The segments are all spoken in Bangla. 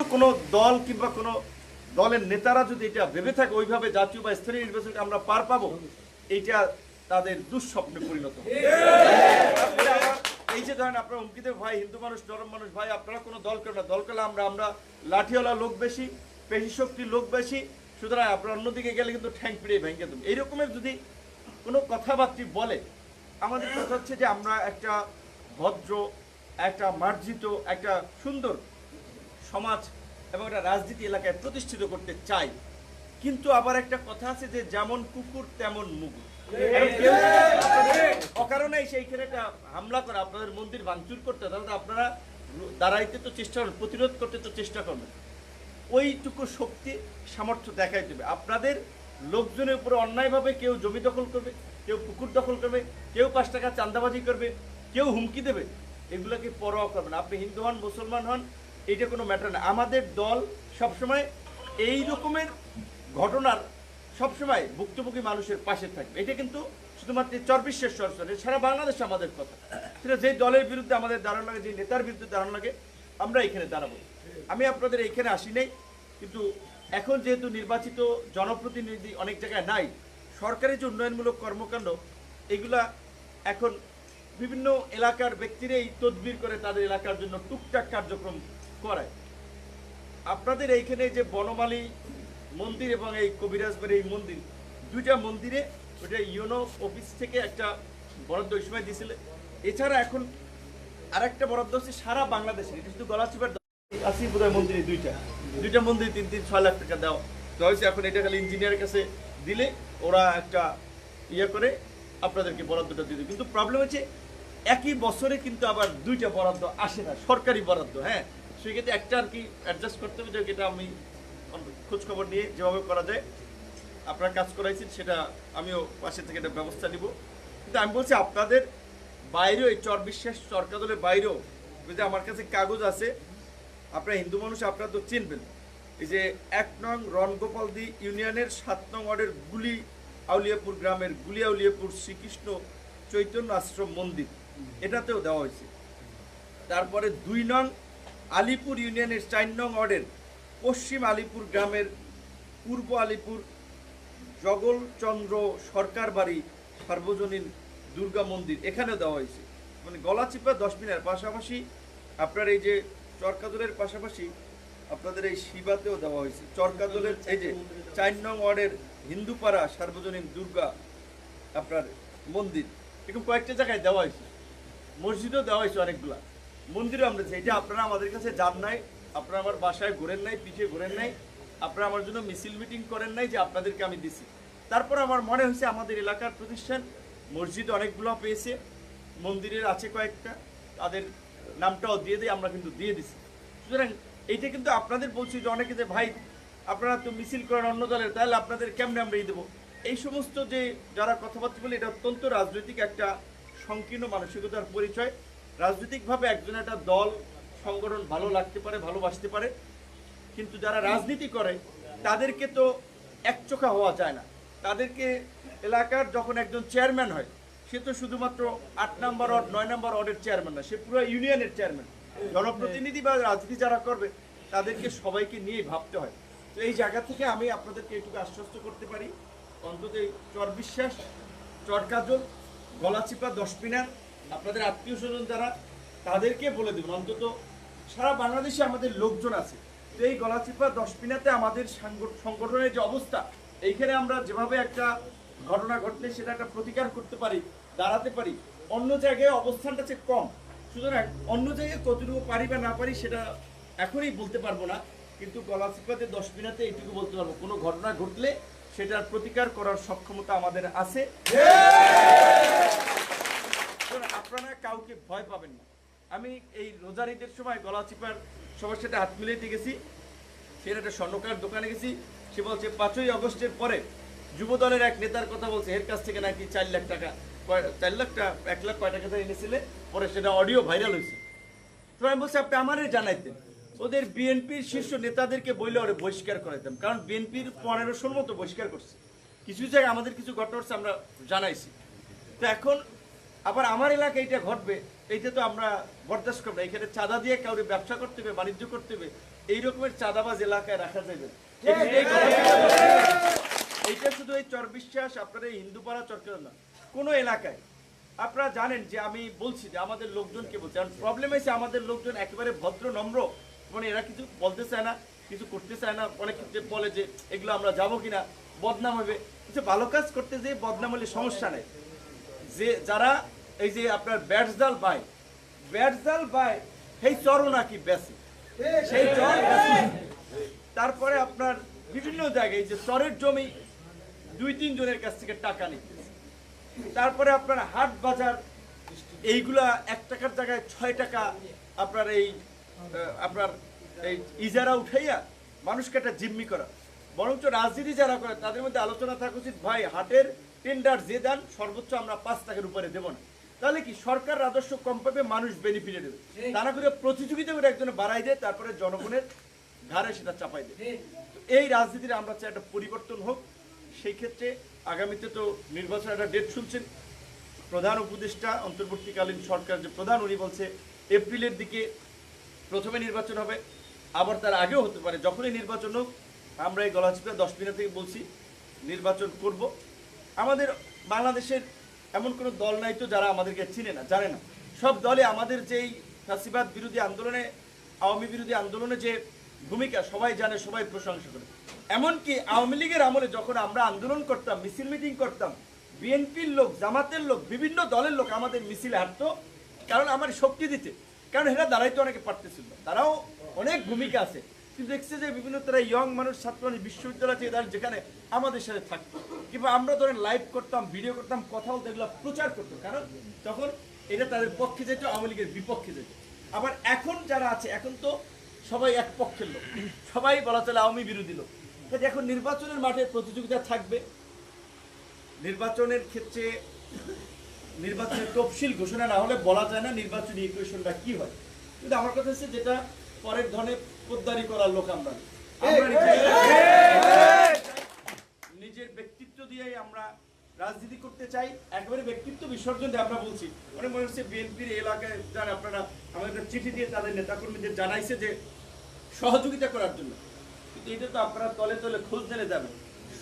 কোনো দল কিংবা কোনো দলের নেতারা যদি এটা ভেবে থাকে ওইভাবে জাতীয় বা স্থানীয় নির্বাচনকে আমরা পার পাবো, এইটা তাদের দুঃস্বপ্নে পরিণত হবে। এই যে ধরেন আপনারা হুমকি দেবে, ভাই হিন্দু মানুষ নরম মানুষ, ভাই আপনারা কোনো দল করেন না, দল করলে আমরা লাঠিওয়ালা লোক বেশি, পেশি শক্তির লোক বেশি, সুতরাং আপনারা অন্যদিকে গেলে কিন্তু ঠ্যাং পিড়ে ভেঙে দেবেন। এইরকমের যদি কোনো কথাবার্তা বলে, আমাদের কথা হচ্ছে যে আমরা একটা ভদ্র, একটা মার্জিত, একটা সুন্দর সমাজ এবং একটা রাজনীতি এলাকায় প্রতিষ্ঠিত করতে চাই। কিন্তু আবার একটা কথা আছে যে যেমন কুকুর তেমন মুগুর। অকারণে সেইখানে একটা হামলা করে আপনাদের মন্দির ভাঙচুর করতে, তাহলে আপনারা দাঁড়াইতে তো চেষ্টা করবেন, প্রতিরোধ করতে তো চেষ্টা করবেন। ওইটুকু শক্তি সামর্থ্য দেখাই দেবে। আপনাদের লোকজনের উপরে অন্যায়ভাবে কেউ জমি দখল করবে, কেউ পুকুর দখল করবে, কেউ 5 টাকা চাঁদাবাজি করবে, কেউ হুমকি দেবে, এগুলোকে পরোয়া করবেন। আপনি হিন্দু হন, মুসলমান হন, এইটা কোনো ম্যাটার না। আমাদের দল সবসময় এই রকমের ঘটনার সবসময় ভুক্তভোগী মানুষের পাশে থাকবে। এটা কিন্তু শুধুমাত্র চরবিশ্বের সরকার, সারা বাংলাদেশ আমাদের কথা। সেটা যেই দলের বিরুদ্ধে আমাদের দাঁড়ানো লাগে, যে নেতার বিরুদ্ধে দাঁড়ানো লাগে, আমরা এখানে দাঁড়াবো। আমি আপনাদের এইখানে আসি নাই, কিন্তু এখন যেহেতু নির্বাচিত জনপ্রতিনিধি অনেক জায়গায় নাই, সরকারি যে উন্নয়নমূলক কর্মকাণ্ড এগুলা এখন বিভিন্ন এলাকার ব্যক্তিরাই তদবির করে তাদের এলাকার জন্য টুকটাক কার্যক্রম করায়। আপনাদের এইখানে যে বনমালী মন্দির এবং এই কবিরাজবাড়ি এই মন্দির, দুইটা মন্দিরে ওইটা ইউনো অফিস থেকে একটা বরাদ্দ ওই সময় দিয়েছিল। এছাড়া এখন আরেকটা বরাদ্দ হচ্ছে সারা বাংলাদেশে, এটা শুধু গলাচিপার আসি বোধহয় মন্দিরে দুইটা মন্দির 3-6 লাখ টাকা দেওয়া হয়েছে। এখন এটা খালি ইঞ্জিনিয়ারের কাছে দিলে ওরা একটা ইয়ে করে আপনাদেরকে বরাদ্দটা দিয়ে দেবে। কিন্তু প্রবলেম হচ্ছে একই বছরে কিন্তু আবার দুইটা বরাদ্দ আসে না, সরকারি বরাদ্দ। হ্যাঁ, সেক্ষেত্রে একটা আর কি অ্যাডজাস্ট করতে হবে, যে এটা আমি খোঁজখবর নিয়ে যেভাবে করা যায় আপনারা কাজ করাইছেন সেটা আমিও পাশে থেকে একটা ব্যবস্থা নিব। কিন্তু আমি বলছি আপনাদের বাইরেও, এই চরবিশ্বাস চরকাদলের বাইরেও যদি আমার কাছে কাগজ আছে, আপনারা হিন্দু মানুষ আপনারা তো চিনবেন, এই যে 1 নং রণগোপালদি ইউনিয়নের 7 নং ওয়ার্ডের গুলি আউলিয়াপুর গ্রামের গুলি আউলিয়াপুর শ্রীকৃষ্ণ চৈতন্য আশ্রম মন্দির, এটাতেও দেওয়া হয়েছে। তারপরে 2 নং আলিপুর ইউনিয়নের 4 নং ওয়ার্ডের পশ্চিম আলিপুর গ্রামের পূর্ব আলিপুর জগলচন্দ্র সরকার বাড়ি সার্বজনীন দুর্গা মন্দির, এখানেও দেওয়া হয়েছে। মানে গলাচিপা 10 মিনার পাশাপাশি আপনার এই যে চরকাদলের পাশাপাশি আপনাদের এই শিবাতেও দেওয়া হয়েছে। চরকাদলের এই যে 4 নং ওয়ার্ডের হিন্দুপাড়া সার্বজনীন দুর্গা আপনার মন্দির, এরকম কয়েকটা জায়গায় দেওয়া হয়েছে। মসজিদও দেওয়া হয়েছে অনেকগুলা, মন্দিরও আমরা এটা আপনারা আমাদের কাছে যান নাই, আপনারা আমার বাসায় ঘোরেন নাই, পিছিয়ে ঘোরেন নাই, আপনারা আমার জন্য মিছিল মিটিং করেন নাই যে আপনাদেরকে আমি দিছি। তারপর আমার মনে হয়েছে আমাদের এলাকার প্রতিষ্ঠান মসজিদ অনেকগুলো পেয়েছে, মন্দিরের আছে কয়েকটা, তাদের নামটাও দিয়ে দিয়ে আমরা কিন্তু দিয়ে দিছি। সুতরাং এইটা কিন্তু আপনাদের বলছি যে অনেকে যে ভাই আপনারা তো মিছিল করেন অন্য দলের, তাহলে আপনাদের কেমনে আমরা দেবো, এই সমস্ত যে যারা কথাবার্তা বলে, এটা অত্যন্ত রাজনৈতিক একটা সংকীর্ণ মানসিকতার পরিচয়। রাজনৈতিকভাবে একজন একটা দল সংগঠন ভালো লাগতে পারে, ভালোবাসতে পারে, কিন্তু যারা রাজনীতি করে তাদেরকে তো একচোখা হওয়া যায় না। তাদেরকে এলাকার যখন একজন চেয়ারম্যান হয়, সে তো শুধুমাত্র 8 নম্বর ওয়ার্ড 9 নম্বর ওয়ার্ডের চেয়ারম্যান না, সে পুরো ইউনিয়নের চেয়ারম্যান। জনপ্রতিনিধি বা রাজনীতি যারা করবে তাদেরকে সবাইকে নিয়েই ভাবতে হয়। তো এই জায়গা থেকে আমি আপনাদেরকে এটুকু আশ্বস্ত করতে পারি, অন্তত এই চরবিশ্বাস, চরকাজল, গলাচিপা 10 মিনার আপনাদের আত্মীয় স্বজন যারা, তাদেরকে বলে দেবেন। অন্তত সারা বাংলাদেশে আমাদের লোকজন আছে, তো এই গলাচিপা 10 মিনারতে আমাদের সংগঠনের যে অবস্থা, এইখানে আমরা যেভাবে একটা ঘটনা ঘটলে সেটা একটা প্রতিকার করতে পারি, দাঁড়াতে পারি, অন্য জায়গায় অবস্থানটা হচ্ছে কম। সুতরাং অন্য জায়গায় কতটুকু পারি বা না পারি সেটা এখনই বলতে পারবো না, কিন্তু গলাচিপাতে 10 মিনারতে এইটুকু বলতে পারবো, কোনো ঘটনা ঘটলে সেটার প্রতিকার করার সক্ষমতা আমাদের আছে। আপনারা কাউকে ভয় পাবেন না। আমি এই রোজার ঈদের সময় গলাচিপার সবার সাথে হাত মিলিয়ে গেছি, সেটা একটা স্বর্ণকার দোকানে গেছি, সে বলছে 5ই আগস্টের পরে যুবদলের এক নেতার কথা বলছে, এর কাছ থেকে নাকি 4 লাখ টাকা, 4 লাখ টাকা 1 লাখ কয় টাকা এনেছিলে, পরে সেটা অডিও ভাইরাল হয়েছে। তো আমি বলছি আপনি আমারই জানাইতেন, ওদের বিএনপির শীর্ষ নেতাদেরকে বইলে ওরা বহিষ্কার করাইতাম, কারণ বিএনপির 1500-র মতো বহিষ্কার করছে। কিছু জায়গায় আমাদের কিছু ঘটনা হচ্ছে আমরা জানাইছি। তো এখন আবার আমার এলাকায় এটা ঘটবে, এইটা তো আমরা বরদাস্ত করবো না। এখানে চাঁদা দিয়ে কাউরে ব্যবসা করতে হবে, বাণিজ্য করতে হবে, এই রকমের চাঁদাবাজ এলাকায় রাখা যাবে না। এইটা শুধু এই চরবিশ্বাস আপনার এই হিন্দুপাড়া চরকের না, কোনো এলাকায় আপনারা জানেন যে আমি বলছি যে আমাদের লোকজনকে বলছি, কারণ প্রবলেম হয়েছে আমাদের লোকজন একেবারে ভদ্র নম্র, মানে এরা কিছু বলতে চায় না, কিছু করতে চায় না। অনেক ক্ষেত্রে বলে যে এগুলো আমরা যাবো কিনা, বদনাম হবে। কিছু ভালো কাজ করতে যে বদনাম হলে সমস্যা নেই। যে যারা এই যে আপনার ব্যাটজাল বাই সেই চরও নাকি বেশি, সেই চর তারপরে আপনার বিভিন্ন জায়গায় যে চরের জমি 2-3 জনের কাছ থেকে টাকা নিতে, তারপরে আপনার হাট বাজার এইগুলা 1 টাকার জায়গায় 6 টাকা আপনার এই আপনার এই ইজারা উঠাইয়া মানুষকে একটা জিম্মি করা। বরঞ্চ রাজনীতি যারা করে তাদের মধ্যে আলোচনা থাকা উচিত, ভাই হাটের টেন্ডার যে দেন সর্বোচ্চ আমরা 5 টাকার উপরে দেব না, তাহলে কি সরকার রাজস্ব কম পাবে, মানুষ বেনিফিটে দেবে। তা না করে প্রতিযোগিতা করে একজনে বাড়াই দেয়, তারপরে জনগণের ঘাড়ে সেটা চাপাই দেয়। এই রাজনীতির আমরা চাই একটা পরিবর্তন হোক। সেই ক্ষেত্রে আগামীতে তো নির্বাচন একটা ডেট শুনছেন, প্রধান উপদেষ্টা অন্তর্বর্তীকালীন সরকার যে প্রধান, উনি বলছে এপ্রিলের দিকে প্রথমে নির্বাচন হবে, আবার তার আগেও হতে পারে। যখনই নির্বাচন হোক আমরা এই গলাচিপা 10 মিনিট থেকে বলছি নির্বাচন করব। আমাদের বাংলাদেশের এমন কোনো দল নাই তো যারা আমাদেরকে চিনে না, জানে না। সব দলে আমাদের যেই ফ্যাসিবাদ বিরোধী আন্দোলনে, আওয়ামী বিরোধী আন্দোলনে যে ভূমিকা সবাই জানে, সবাই প্রশংসা করে। এমনকি আওয়ামী লীগের আমলে যখন আমরা আন্দোলন করতাম, মিছিল মিটিং করতাম, বিএনপির লোক, জামাতের লোক, বিভিন্ন দলের লোক আমাদের মিছিলে হাঁটতো, কারণ আমার শক্তি দিতে, কারণ এরা দাঁড়াইতে অনেকে পারতেছিল না। তারাও অনেক ভূমিকা আছে, কিন্তু দেখছে যে বিভিন্ন তারা ইয়ং মানুষ, ছাত্র বিশ্ববিদ্যালয় থেকে তারা যেখানে আমাদের সাথে থাকতো, কিংবা আমরা ধরেন লাইভ করতাম, ভিডিও করতাম, কথা বলতে, এগুলো প্রচার করতো, কারণ তখন এটা তাদের পক্ষে যেত, আওয়ামী লীগের বিপক্ষে যেত। আবার এখন যারা আছে, এখন তো সবাই এক পক্ষের লোক, সবাই বলা চলে আওয়ামী বিরোধী লোক। এখন নির্বাচনের মাঠে প্রতিযোগিতা থাকবে। নির্বাচনের ক্ষেত্রে নির্বাচনের তফসিল ঘোষণা না হলে বলা যায় না নির্বাচনী ইকুয়েশনটা কি হয়। কিন্তু আমার কথা হচ্ছে যেটা পরের ধনে পোদ্দারি করার লোক আমরা নিজের ব্যক্তিত্ব দিয়েই আমরা রাজনীতি করতে চাই, একেবারে ব্যক্তিত্ব বিসর্জন দিয়ে আমরা বলছি। অনেক মনে হচ্ছে বিএনপির এলাকায় যারা আপনারা আমাদের চিঠি দিয়ে তাদের নেতাকর্মীদের জানাইছে যে সহযোগিতা করার জন্য, কিন্তু এটা তো আপনারা তলে তলে খোঁজ নিয়ে যাবেন।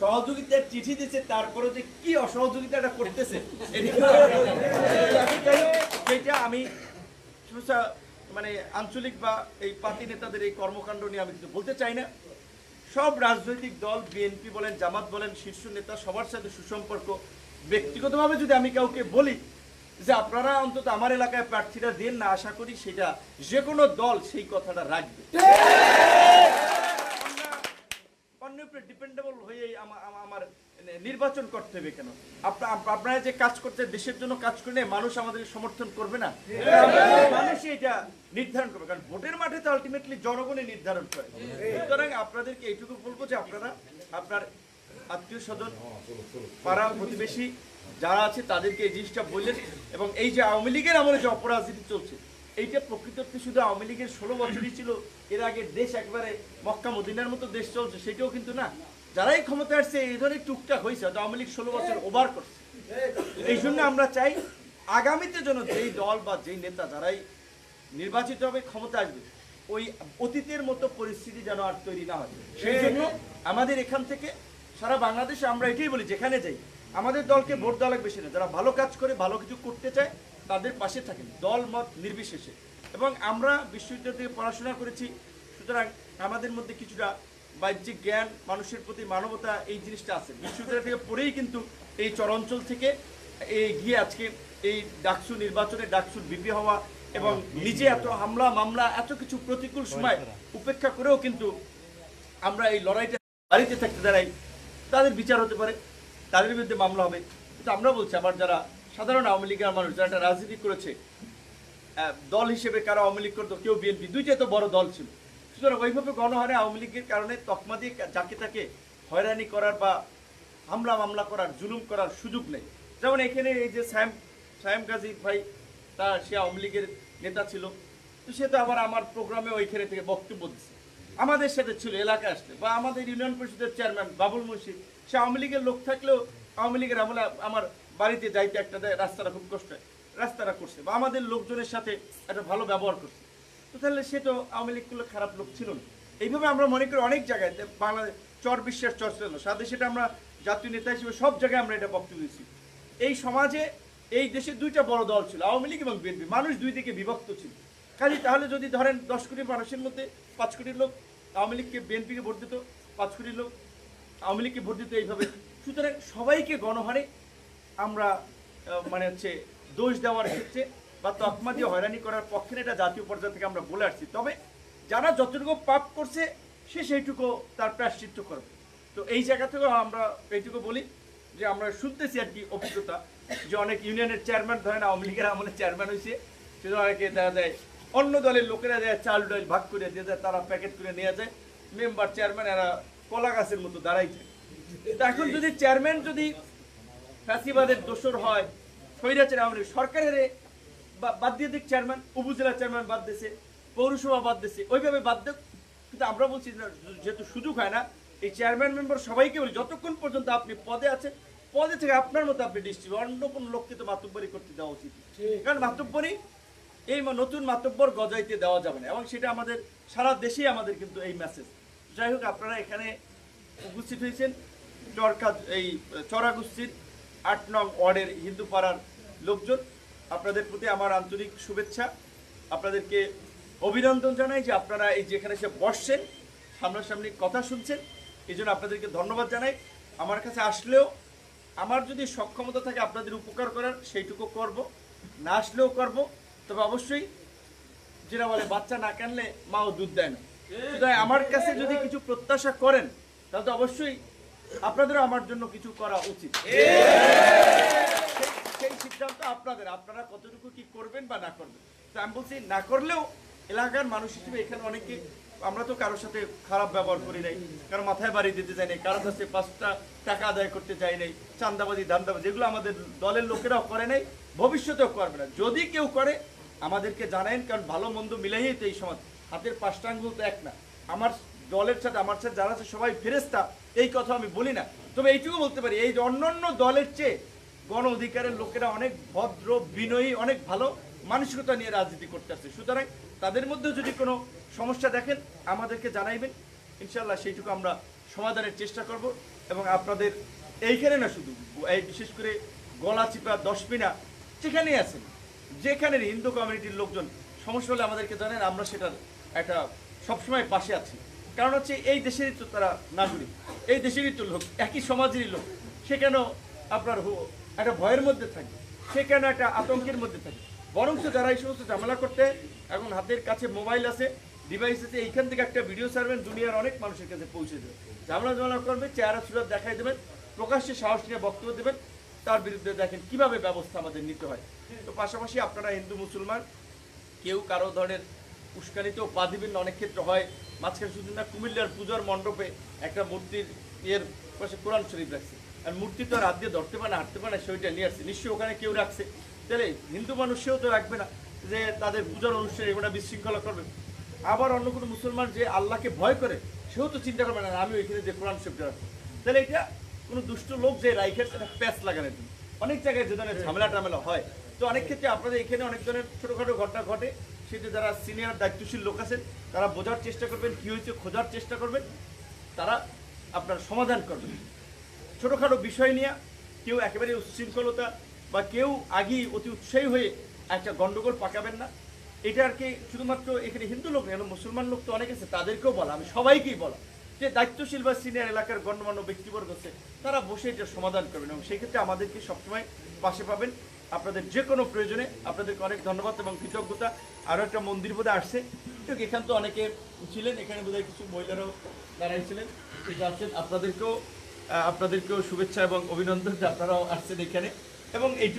সহযোগিতার চিঠি দিচ্ছে, তারপরে যে কি অসহযোগিতাটা করতেছে সেটা আমি মানে আঞ্চলিক বা এই পার্টি নেতাদের এই কর্মকাণ্ড নিয়ে আমি কিছু বলতে চাই না। সব রাজনৈতিক দল, বিএনপি বলেন, জামাত বলেন, শীর্ষ নেতা সবার সাথে সুসম্পর্ক। ব্যক্তিগতভাবে যদি আমি কাউকে বলি যে আপনারা অন্তত আমার এলাকায় প্রার্থীরা দেন না, আশা করি সেটা যে কোনো দল সেই কথাটা রাখবে। অন্যের উপরে ডিপেন্ডেবল হয়ে আমার নির্বাচন করতে হবে কেন? আপনারা যে কাজ করতে দেশের জন্য কাজ করলে মানুষ আমাদের সমর্থন করবে না? মানুষই এটা নির্ধারণ করবে, কারণ ভোটের মাঠে তো আলটিমেটলি জনগণই নির্ধারণ করে। সুতরাং আপনাদেরকে এইটুকু বলবো যে আপনারা আপনার আত্মীয় স্বজন, পাড়া প্রতিবেশী যারা আছে তাদেরকে এই জিনিসটা বললেন। এবং এই যে আওয়ামী লীগের আমলে যে অপরাজনীতি চলছে, এইটা প্রকৃতপক্ষে শুধু আওয়ামী লীগের 16 বছরই ছিল। এর আগে দেশ একেবারে মক্কা মদিনার মতো দেশ চলছে, সেটাও কিন্তু না। যারাই ক্ষমতা আসছে এই ধরনের টুকটাক হয়েছে, আওয়ামী লীগ 16 বছর ওভার করছে। এই জন্য আমরা চাই আগামীতে যেন যেই দল বা যেই নেতা যারাই নির্বাচিত হবে, ক্ষমতা আসবে, ওই অতীতের মতো পরিস্থিতি যেন আর তৈরি না হয়। সেই জন্য আমাদের এখান থেকে সারা বাংলাদেশে আমরা এটাই বলি, যেখানে যাই আমাদের দলকে ভোট দেওয়া লাগবে না। যারা ভালো কাজ করে, ভালো কিছু করতে চায়, তাদের পাশে থাকেন, দল মত নির্বিশেষে। এবং আমরা বিশ্ববিদ্যালয় থেকে পড়াশোনা করেছি, সুতরাং আমাদের মধ্যে কিছুটা বাহ্যিক জ্ঞান, মানুষের প্রতি মানবতা, এই জিনিসটা আছে। বিশ্ববিদ্যালয় থেকে পড়েই কিন্তু এই চরাঞ্চল থেকে গিয়ে আজকে এই ডাকসু নির্বাচনে ডাকসুর বিপি হওয়া, এবং নিজে এত হামলা মামলা, এত কিছু প্রতিকূল সময় উপেক্ষা করেও কিন্তু আমরা এই লড়াইটা বাড়িতে থাকতে দাঁড়াই। তাদের বিচার হতে পারে, তাদের বিরুদ্ধে মামলা হবে। কিন্তু আমরা বলছি আবার যারা সাধারণ আওয়ামী লীগের মানুষ, যারা একটা রাজনীতি করেছে দল হিসেবে, কারো আওয়ামী লীগ করতো, কেউ বিএনপি, দুইটাই তো বড় দল ছিল। সুতরাং ওইভাবে গণহারে আওয়ামী লীগের কারণে তকমা দিয়ে যাকে তাকে হয়রানি করার বা হামলা মামলা করার, জুলুম করার সুযোগ নেই। যেমন এখানে এই যে সায়েম গাজী ভাই, সে আওয়ামী লীগের নেতা ছিল, তো সে তো আবার আমার প্রোগ্রামে ওইখানে থেকে বক্তব্য দিচ্ছে, আমাদের সাথে ছিল, এলাকায় আসলে, বা আমাদের ইউনিয়ন পরিষদের চেয়ারম্যান বাবুল মুন্সি, সে আওয়ামী লীগের লোক থাকলেও আওয়ামী লীগের আমলে আমার বাড়িতে যাইতে একটা রাস্তাটা খুব কষ্ট হয়। রাস্তাটা করছে বা আমাদের লোকজনের সাথে একটা ভালো ব্যবহার করছে, তো তাহলে সে তো আওয়ামী লীগগুলো খারাপ লোক ছিল না। এইভাবে আমরা মনে করি অনেক জায়গায় বাংলাদেশ চর বিশ্বাস চর্চা সাথে সেটা আমরা জাতীয় নেতা হিসেবে সব জায়গায় আমরা এটা বক্তব্য দিচ্ছি। এই সমাজে এই দেশে দুইটা বড় দল ছিল, আওয়ামী লীগ এবং বিএনপি। মানুষ দুই দিকে বিভক্ত ছিল। কাজে তাহলে যদি ধরেন 10 কোটি মানুষের মধ্যে 5 কোটি লোক আওয়ামী লীগকে বিএনপিকে ভোট দিত, 5 কোটি লোক আওয়ামী লীগকে ভোট দিত এইভাবে। সুতরাং সবাইকে গণহারে আমরা মানে হচ্ছে দোষ দেওয়ার ক্ষেত্রে বা তকমা দিয়ে হয়রানি করার পক্ষে এটা জাতীয় পর্যায় থেকে আমরা বলে আসছি। তবে যারা যতটুকু পাপ করছে সে সেইটুকু তার প্রায়শ্চিত্ত করবে। তো এই জায়গা থেকেও আমরা এইটুকু বলি যে আমরা শুনতেছি আর কি অভিজ্ঞতা যে অনেক ইউনিয়নের চেয়ারম্যান ধরেন আওয়ামী লীগের আমলে চেয়ারম্যান হয়েছে, সেটা অনেকে দেখা যায় অন্য দলের লোকেরা যায় চাল ডাল ভাগ করে দিয়ে যায়, তারা প্যাকেট করে নিয়ে যায়, মেম্বার চেয়ারম্যান এরা কলা গাছের মতো দাঁড়াইছে। তো এখন যদি চেয়ারম্যান যদি ফ্যাসিবাদের দোসর হয়, স্বৈরাচার আওয়ামী লীগ সরকারের বাদ দিয়ে দিক, চেয়ারম্যান উপজেলা চেয়ারম্যান বাদ দিয়েছে, পৌরসভা বাদ দিয়েছে, ওইভাবে বাদ দেখ। কিন্তু আমরা বলছি যেহেতু সুযোগ হয় না, এই চেয়ারম্যান মেম্বার সবাইকে বলি যতক্ষণ পর্যন্ত আপনি পদে আছেন পদে থেকে আপনার মতো আপনি ডিস্ট্রিক্ট অন্য কোনো লোককে তো মাতব্বরি করতে দেওয়া উচিত। কারণ মাতব্বরি এই নতুন মাতব্বর গজাইতে দেওয়া যাবে না, এবং সেটা আমাদের সারা দেশেই আমাদের কিন্তু এই মেসেজ। যাই হোক, আপনারা এখানে উপস্থিত হয়েছেন এই চরাগুস্তির 8 নং ওয়ার্ডের হিন্দু পাড়ার লোকজন। আপনাদের প্রতি আমার আন্তরিক শুভেচ্ছা, আপনাদেরকে অভিনন্দন জানাই যে আপনারা এই যেখানে এসে বসছেন, সামনাসামনি কথা শুনছেন, এই জন্য আপনাদেরকে ধন্যবাদ জানাই। আমার কাছে আসলেও আমার যদি সক্ষমতা থাকে আপনাদের উপকার করার সেইটুকু করব, না আসলেও করব। তবে অবশ্যই যেটা বলে বাচ্চা না কানলে মাও দুধ দেয় না। তাই আমার কাছে যদি কিছু প্রত্যাশা করেন তাহলে তো অবশ্যই আপনাদেরও আমার জন্য কিছু করা উচিত। সেই সিদ্ধান্ত আপনাদের, আপনারা কতটুকু কি করবেন বা না করবেন। তো আমি বলছি না করলেও এলাকার মানুষ হিসেবে এখানে অনেকে, আমরা তো কারোর সাথে খারাপ ব্যবহার করি নাই, কারো মাথায় বাড়ি দিতে যাই নাই, কারো কাছে 5টা টাকা আদায় করতে চাই নাই, চান্দাবাজি ধান্দাবাজি যেগুলো আমাদের দলের লোকেরাও করে নাই, ভবিষ্যতেও করবে না। যদি কেউ করে আমাদেরকে জানায়েন, কারণ ভালো মন্দ মিলাইই তো এই সমাজ, হাতের 5টা আঙ্গুল তো এক না। আমার দলের সাথে আমার সাথে যারা আছে সবাই ফেরেস্তা, এই কথা আমি বলি না। তবে এইটুকু বলতে পারি এই অন্যান্য দলের চেয়ে গণ অধিকারের লোকেরা অনেক ভদ্র, বিনয়ী, অনেক ভালো মানসিকতা নিয়ে রাজনীতি করতে আসছে। সুতরাং তাদের মধ্যে যদি কোনো সমস্যা দেখেন আমাদেরকে জানাইবেন, ইনশাল্লাহ সেইটুকু আমরা সমাধানের চেষ্টা করব। এবং আপনাদের এইখানে না, শুধু এই বিশেষ করে গলাচিপা, 10 মিনা যেখানেই আছেন, যেখানে হিন্দু কমিউনিটির লোকজন সমস্যা হলে আমাদেরকে জানেন, আমরা সেটার একটা সবসময় পাশে আছি। কারণ হচ্ছে এই দেশেরই তো তারা নাগরিক, এই দেশেরই তো লোক, একই সমাজেরই লোক। সে কেন আপনার একটা ভয়ের মধ্যে থাকে, সে কেন একটা আতঙ্কের মধ্যে থাকে? বরঞ্চ যারা এই সমস্ত ঝামেলা করতে, এখন হাতের কাছে মোবাইল আছে, ডিভাইস আছে, এইখান থেকে একটা ভিডিও ছাড়বেন, দুনিয়ার অনেক মানুষের কাছে পৌঁছে দেবে। ঝামেলা করবে, চেহারা সুরাত দেখাই দেবেন, প্রকাশ্যে সাহস নিয়ে বক্তব্য দেবেন, তার বিরুদ্ধে দেখেন কিভাবে ব্যবস্থা আমাদের নিতে হয়। তো পাশাপাশি আপনারা হিন্দু মুসলমান কেউ কারো ধরনের উস্কানিতেও পা দিবেন না। অনেক ক্ষেত্রে হয় মাঝখানে শুধু না, কুমিল্লার পূজার মণ্ডপে একটা মূর্তির পাশে কোরআন শরীফ রাখছে, আর মূর্তি তো আর হাত দিয়ে ধরতে পারে না, হাঁটতে পারে না, সেটা নিয়ে আসছে, নিশ্চয়ই ওখানে কেউ রাখছে। তাহলে হিন্দু মানুষ সেও তো রাখবে না যে তাদের পূজার অনুষ্ঠানে এগুলো বিশৃঙ্খলা করবে। আবার অন্য কোনো মুসলমান যে আল্লাহকে ভয় করে সেও তো চিন্তা করবে না আমি ওইখানে যে কোরআন শরীফটা রাখবো। তাহলে এটা কোনো দুষ্ট লোক যে রাইখে সেটা প্যাচ লাগানোর জন্য অনেক জায়গায় যে ধরনের ঝামেলা হয়। তো অনেক ক্ষেত্রে আপনাদের এখানে অনেক ধরনের ছোটোখাটো ঘটনা ঘটে, সেটা যারা সিনিয়র দায়িত্বশীল লোক আছেন তারা বোঝার চেষ্টা করবেন, কী হয়েছে খোঁজার চেষ্টা করবেন, তারা আপনার সমাধান করবেন। ছোটোখাটো বিষয় নিয়ে কেউ একেবারে উচ্ছৃঙ্খলতা বা কেউ আগেই অতি উৎসাহী হয়ে একটা গণ্ডগোল পাকাবেন না। এটা আর কি শুধুমাত্র এখানে হিন্দু লোক নেই, মুসলমান লোক তো অনেক আছে, তাদেরকেও বলা, আমি সবাইকেই বলা যে দায়িত্বশীল বা সিনিয়র এলাকার গণ্যমান্য ব্যক্তিবর্গ আছে, তারা বসে এটা সমাধান করবেন। এবং সেই ক্ষেত্রে আমাদেরকে সবসময় পাশে পাবেন আপনাদের যে কোনো প্রয়োজনে। আপনাদেরকে অনেক ধন্যবাদ এবং কৃতজ্ঞতা। আরও একটা মন্দির বোধহয় আসছে, ঠিক এখান তো অনেকে ছিলেন, এখানে বোধহয় কিছু মহিলারাও দাঁড়াইছিলেন, ঠিক আছেন। আপনাদেরকেও শুভেচ্ছা এবং অভিনন্দন যে আপনারাও আসছেন এখানে। এবং এই